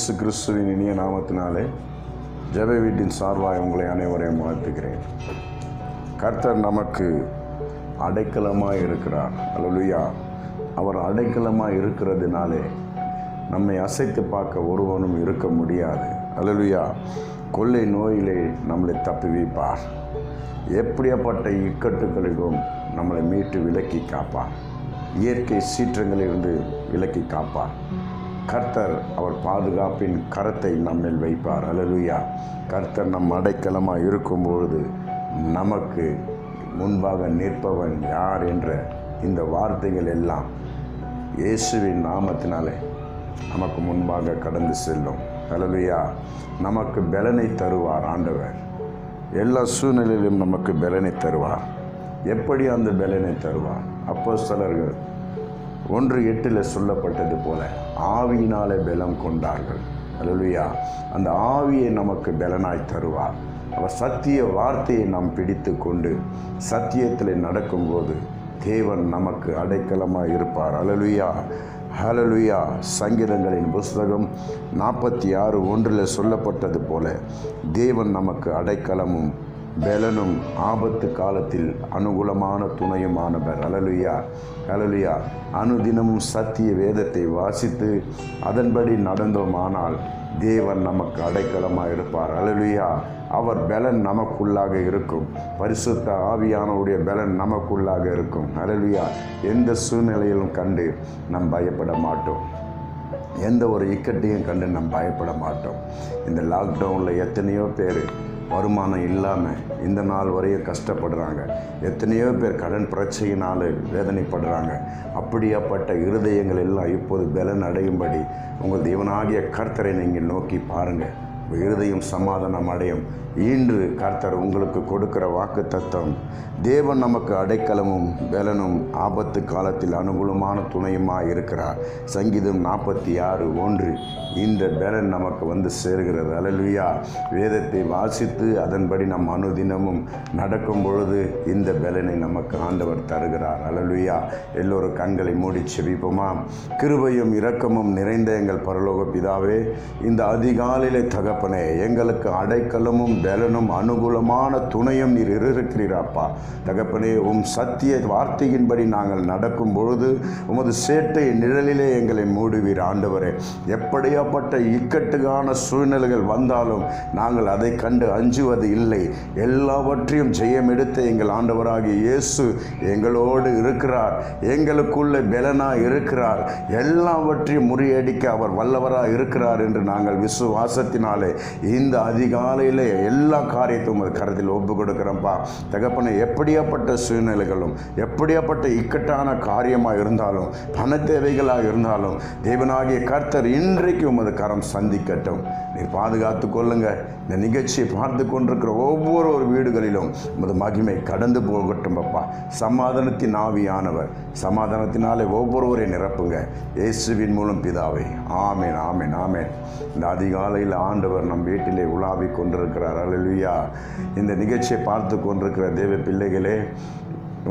இயேசு கிறிஸ்துவின் இனிய நாமத்தினாலே ஜெப வீட்டின் சார்பாக உங்களை அனைவரையும் வாழ்த்துகிறேன். கர்த்தர் நமக்கு அடைக்கலமாக இருக்கிறார். அல்லேலூயா. அவர் அடைக்கலமாக இருக்கிறதுனாலே நம்மை அசைத்து பார்க்க ஒருவனும் இருக்க முடியாது. அல்லேலூயா. கொள்ளை நோயிலே நம்மளை தப்புவிப்பார். எப்படியாப்பட்ட இக்கட்டுகளிலும் நம்மளை மீட்டு விலக்கி காப்பார். இயற்கை சீற்றங்களிலிருந்து விலக்கி காப்பார். கர்த்தர் அவர் பாதுகாப்பின் கரத்தை நம்மில் வைப்பார். அல்லேலூயா. கர்த்தர் நம் அடைக்கலமாக இருக்கும்பொழுது நமக்கு முன்பாக நிற்பவன் யார் என்ற இந்த வார்த்தைகள் எல்லாம் இயேசுவின் நாமத்தினாலே நமக்கு முன்பாக கடந்து செல்லும். அல்லேலூயா. நமக்கு பலனை தருவார் ஆண்டவர். எல்லா சூழ்நிலையிலும் நமக்கு பலனை தருவார். எப்படி அந்த பலனை தருவார்? அப்போஸ்தலர்கள் 1:8 சொல்லப்பட்டது போல ஆவியினாலே பலம் கொண்டார்கள். அல்லேலூயா. அந்த ஆவியை நமக்கு பலனாய் தருவார். அவர் சத்திய வார்த்தையை நாம் பிடித்து கொண்டு சத்தியத்தில் நடக்கும்போது தேவன் நமக்கு அடைக்கலமாக இருப்பார். அல்லேலூயா. ஹல்லேலூயா. சங்கீதங்களின் புஸ்தகம் 46:1 சொல்லப்பட்டது போல தேவன் நமக்கு அடைக்கலமும் பலனும் ஆபத்து காலத்தில் அனுகூலமான துணையுமானவர். அல்லேலூயா. அல்லேலூயா. அனுதினமும் சத்திய வேதத்தை வாசித்து அதன்படி நடந்தோமானால் தேவன் நமக்கு அடைக்கலமாக இருப்பார். அல்லேலூயா. அவர் பலன் நமக்குள்ளாக இருக்கும். பரிசுத்த ஆவியானவருடைய பலன் நமக்குள்ளாக இருக்கும். அல்லேலூயா. எந்த சூழ்நிலையிலும் கண்டு நாம் பயப்பட மாட்டோம். எந்த ஒரு இக்கட்டையும் கண்டு நாம் பயப்பட மாட்டோம். இந்த லாக்டவுனில் எத்தனையோ பேர் வருமானம் இல்லாமல் இந்த நாள் வரையும் கஷ்டப்படுறாங்க. எத்தனையோ பேர் கடன் பிரச்சனையினால் வேதனைப்படுறாங்க. அப்படியாப்பட்ட இருதயங்கள் எல்லாம் இப்போது பலன் அடையும்படி உங்கள் தேவனாகிய கர்த்தரை நீங்கள் நோக்கி பாருங்கள். இருதயம் சமாதானம் அடையும். இன்று கர்த்தர் உங்களுக்கு கொடுக்கிற வாக்கு தத்தம் தேவன் நமக்கு அடைக்கலமும் பலனும் ஆபத்து காலத்தில் அனுகூலமான துணையுமாக இருக்கிறார். சங்கீதம் 46:1 இந்த பலன் நமக்கு வந்து சேர்கிறது. அல்லேலூயா. வேதத்தை வாசித்து அதன்படி நம் அனுதினமும் நடக்கும் பொழுது இந்த பலனை நமக்கு ஆண்டவர் தருகிறார். அல்லேலூயா. எல்லோரும் கண்களை மூடி செபிப்போமா? கிருபையும் இரக்கமும் நிறைந்த எங்கள் பரலோக பிதாவே, இந்த அதிகாலையிலே தகப்பனே, எங்களுக்கு அடைக்கலமும் பலனும் அனுகூலமான துணையும் நீர் இருக்கிறீராப்பா. தகப்பனே, சத்திய வார்த்தையின்படி நாங்கள் நடக்கும் பொழுது உமது சேட்டை நிழலிலே எங்களை மூடுவீர். ஆண்டவரே, எப்படியாப்பட்ட இக்கட்டுக்கான சூழ்நிலைகள் வந்தாலும் நாங்கள் அதை கண்டு அஞ்சுவது இல்லை. எல்லாவற்றையும் ஜெயம் எடுத்த எங்கள் ஆண்டவராகிய இயேசு எங்களோடு இருக்கிறார். எங்களுக்குள்ளே பலனாக இருக்கிறார். எல்லாவற்றையும் முறியடிக்க அவர் வல்லவராக இருக்கிறார் என்று நாங்கள் விசுவாசத்தினாலே இந்த அதிகாலையில் எல்லா காரியத்தையும் அது கருத்தில் ஒப்பு கொடுக்கிறோம்ப்பா. தகப்பனை, எப்படியாப்பட்ட சூழ்நிலைகளும் எப்படியாப்பட்ட இக்கட்டான காரியமாக இருந்தாலும் பண தேவைகளாக இருந்தாலும் தேவனாகிய கர்த்தர் இன்றைக்கு உமது கரம் சந்திக்கட்டும். நீர் பாதுகாத்து கொள்ளுங்க. இந்த நிகழ்ச்சியை பார்த்து கொண்டிருக்கிற ஒவ்வொரு வீடுகளிலும் உமது மகிமை கடந்து போகட்டும் அப்பா. சமாதானத்தின் ஆவியானவர் சமாதானத்தினாலே ஒவ்வொருவரையும் நிரப்புங்க. இயேசுவின் மூலம் பிதாவே. ஆமேன், ஆமேன், ஆமேன். இந்த அதிகாலையில் ஆண்டவர் நம் வீட்டிலே உலாவி கொண்டிருக்கிறார். அல்லேலூயா. இந்த நிகழ்ச்சியை பார்த்து கொண்டிருக்கிற தேவ பிள்ளைகளே,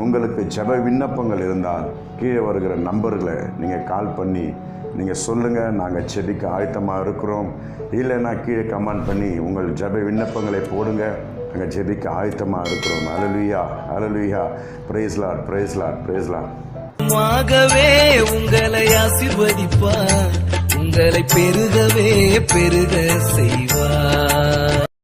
உங்களுக்கு ஜெப விண்ணப்பங்கள் இருந்தால் கீழே வருகிற நம்பர்களை நீங்கள் கால் பண்ணி நீங்கள் சொல்லுங்கள். நாங்கள் ஜெபிக்க ஆயத்தமாக இருக்கிறோம். இல்லைன்னா கீழே கமெண்ட் பண்ணி உங்கள் ஜெப விண்ணப்பங்களை போடுங்க. நாங்கள் ஜெபிக்க ஆயத்தமாக இருக்கிறோம். Hallelujah. Hallelujah. Praise lord, praise lord, praise lord. உங்களை ஆசீர்வதிப்பார். உங்களை பெருகவே பெருக செய்வார்.